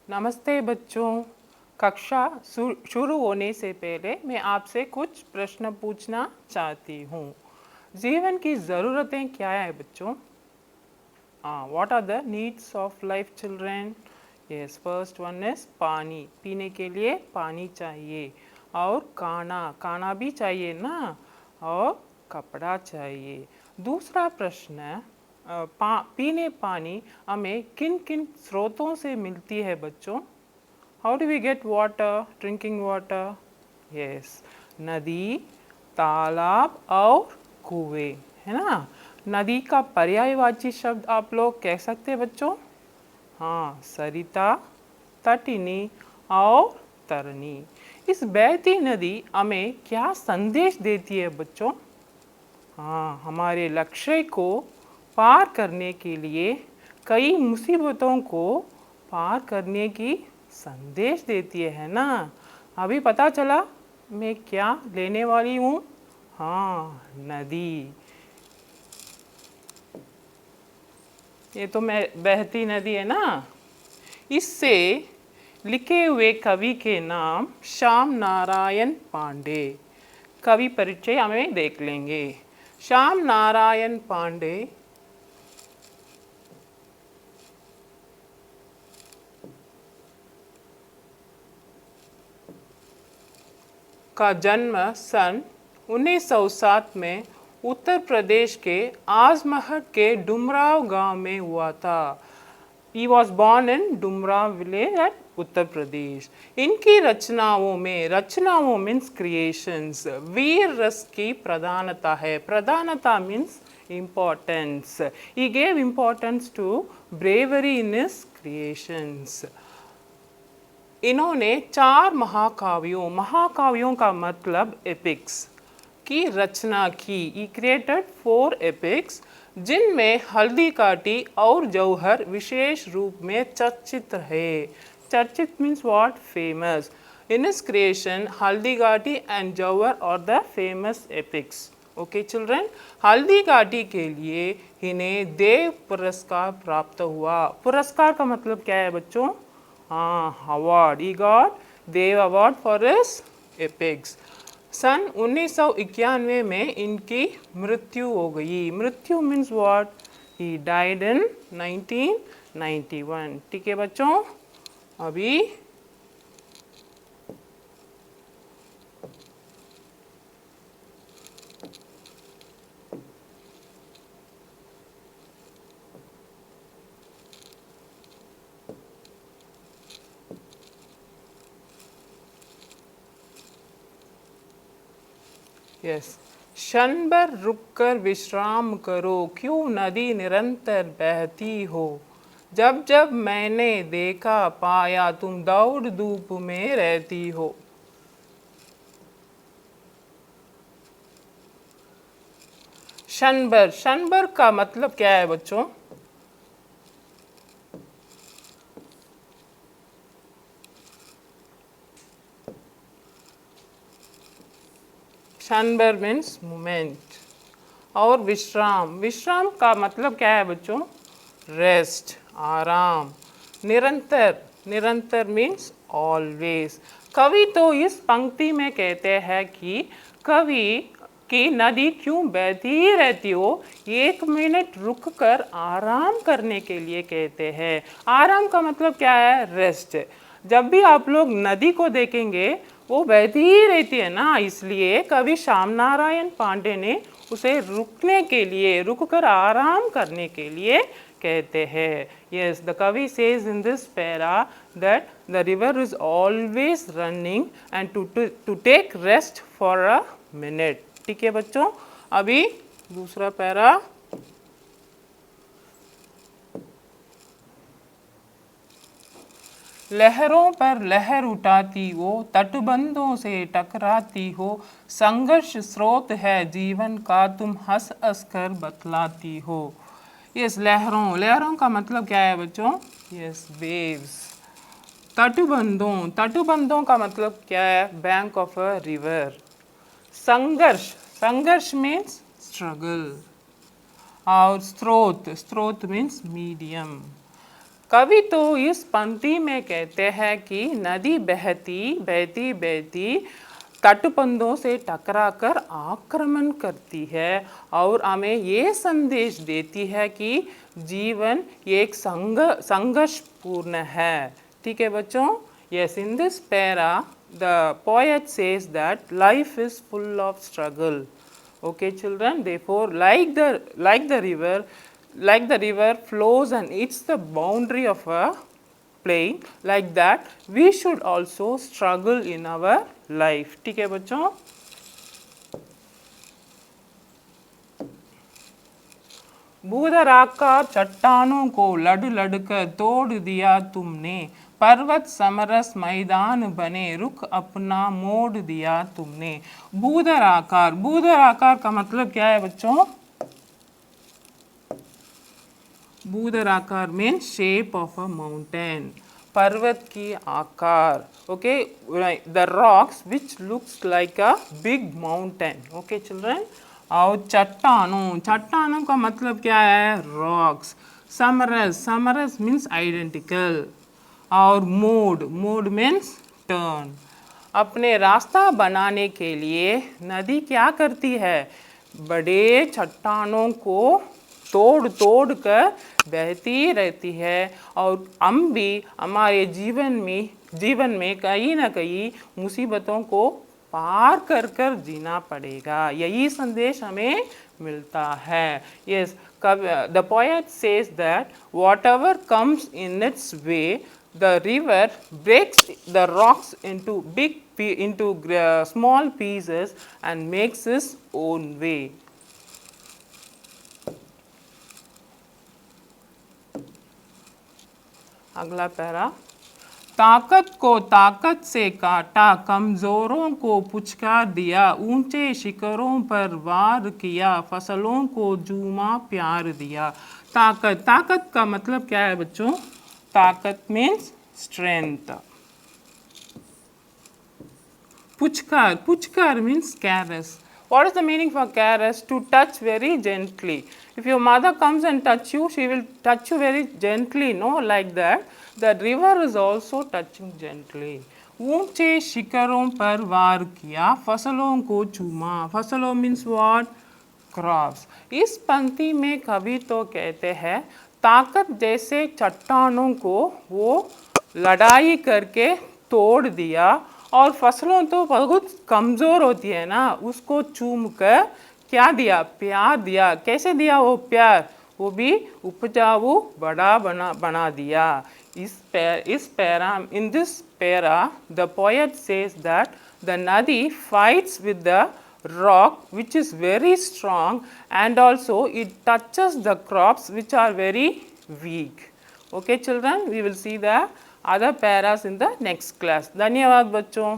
नमस्ते बच्चों। कक्षा शुरू होने से पहले मैं आपसे कुछ प्रश्न पूछना चाहती हूँ। जीवन की ज़रूरतें क्या है बच्चों? What are the needs of life children? Yes, first one is पानी, पीने के लिए पानी चाहिए, और खाना, खाना भी चाहिए ना, और कपड़ा चाहिए। दूसरा प्रश्न, पीने पानी हमें किन किन स्रोतों से मिलती है बच्चों? How do we get water, drinking water? Yes, नदी, तालाब और कुएं, है ना। नदी का पर्यायवाची शब्द आप लोग कह सकते हैं बच्चों? हाँ, सरिता, तटिनी और तरनी। इस बहती नदी हमें क्या संदेश देती है बच्चों? हाँ, हमारे लक्ष्य को पार करने के लिए, कई मुसीबतों को पार करने की संदेश देती है ना। अभी पता चला मैं क्या लेने वाली हूँ? हाँ, नदी। ये तो मैं बहती नदी है ना। इससे लिखे हुए कवि के नाम श्याम नारायण पांडे। कवि परिचय हमें देख लेंगे। श्याम नारायण पांडे का जन्म सन 1907 में उत्तर प्रदेश के आजमगढ़ के डुमराव गांव में हुआ था। He was born in Dumraon village at Uttar Pradesh. इनकी रचनाओं मीन्स क्रिएशंस, वीर रस की प्रधानता है। प्रधानता means importance. He gave importance to bravery in his creations. इन्होंने 4 महाकाव्यों का मतलब एपिक्स की रचना की। He created 4 epics जिनमें हल्दी घाटी और जौहर विशेष रूप में चर्चित है। चर्चित means what? Famous. In his creation Haldi Ghati and Jauhar और the famous epics. Okay children, Haldi Ghati के लिए इन्हें देव पुरस्कार प्राप्त हुआ। पुरस्कार का मतलब क्या है बच्चों? Award. He got Dev award for his epics. सन 1991 में इनकी मृत्यु हो गई। मृत्यु means what? He died in 1991। ठीक है बच्चों। अभी यस, क्षण भर रुक कर विश्राम करो, क्यों नदी निरंतर बहती हो। जब जब मैंने देखा पाया, तुम दौड़ धूप में रहती हो। क्षण भर का मतलब क्या है बच्चों? क्षण भर मीन्स मोमेंट। और विश्राम का मतलब क्या है बच्चों? रेस्ट, आराम। निरंतर मीन्स ऑलवेज। कवि तो इस पंक्ति में कहते हैं कि कवि की नदी क्यों बहती ही रहती हो, 1 मिनट रुक कर आराम करने के लिए कहते हैं। आराम का मतलब क्या है? रेस्ट। जब भी आप लोग नदी को देखेंगे वो बहती ही रहती है ना, इसलिए कवि श्याम नारायण पांडे ने उसे रुक कर आराम करने के लिए कहते हैं। Yes, the kavi says in this para that the river is always running and to take rest for a minute. ठीक है बच्चों। अभी दूसरा पैरा। लहरों पर लहर उठाती हो, तटबंधों से टकराती हो, संघर्ष स्रोत है जीवन का, तुम हंस हंस कर बतलाती हो। यस, लहरों का मतलब क्या है बच्चों? Yes, waves. तटबंधों का मतलब क्या है? Bank of a river. संघर्ष मीन्स स्ट्रगल। और स्रोत मीन्स मीडियम। कवि तो इस पंक्ति में कहते हैं कि नदी बहती बहती बहती तटबंधों से टकराकर आक्रमण करती है और हमें ये संदेश देती है कि जीवन एक संघर्षपूर्ण है। ठीक है बच्चों। Yes, in this para the poet says that life is full of struggle. Okay children, therefore like the river flows and it's the boundary of a plain, like that we should also struggle in our life। ठीक है बच्चों। भूधराकार चट्टानों को लड़ लड़ कर तोड़ दिया तुमने, पर्वत समरस मैदान बने रुख अपना मोड़ दिया तुमने। भूधराकार, भूधराकार का मतलब क्या है बच्चों? भूधराकार means shape of a mountain, पर्वत की आकार। Okay, the rocks which looks like a big mountain. Okay children. और चट्टानों, चट्टानों का मतलब क्या है? रॉक्स। समरस, समरस मीन्स आइडेंटिकल। और मोड, मोड मीन्स टर्न। अपने रास्ता बनाने के लिए नदी क्या करती है? बड़े चट्टानों को तोड़ तोड़ कर बहती रहती है। और हम भी हमारे जीवन में कहीं ना कहीं मुसीबतों को पार कर कर जीना पड़ेगा, यही संदेश हमें मिलता है। Yes, the poet says that whatever comes in its way, the river breaks the rocks into small pieces and makes its own way। अगला पैरा। ताकत को ताकत से काटा, कमजोरों को पुचकार दिया, ऊंचे शिखरों पर वार किया, फसलों को जूमा प्यार दिया। ताकत, ताकत का मतलब क्या है बच्चों? ताकत मीन्स स्ट्रेंथ। पुचकार, पुचकार means caress। What is the meaning for caress? To touch very gently. If your mother comes and touch you, she will touch you very gently, no, like that. The river is also touching gently। ऊंचे शिखरों पर वार किया, फसलों को चूमा। फसलों means what? Crops. इस पंक्ति में कवि तो कहते हैं ताकत जैसे चट्टानों को वो लड़ाई करके तोड़ दिया, और फसलों तो बहुत कमज़ोर होती है ना, उसको चूम कर क्या दिया? प्यार दिया। कैसे दिया वो प्यार? वो भी उपजाऊ बड़ा बना दिया। In this para, the poet says that the nadi fights with the rock which is very strong, and also it touches the crops which are very weak। Okay children, we will see the other paras in the next class। धन्यवाद बच्चों।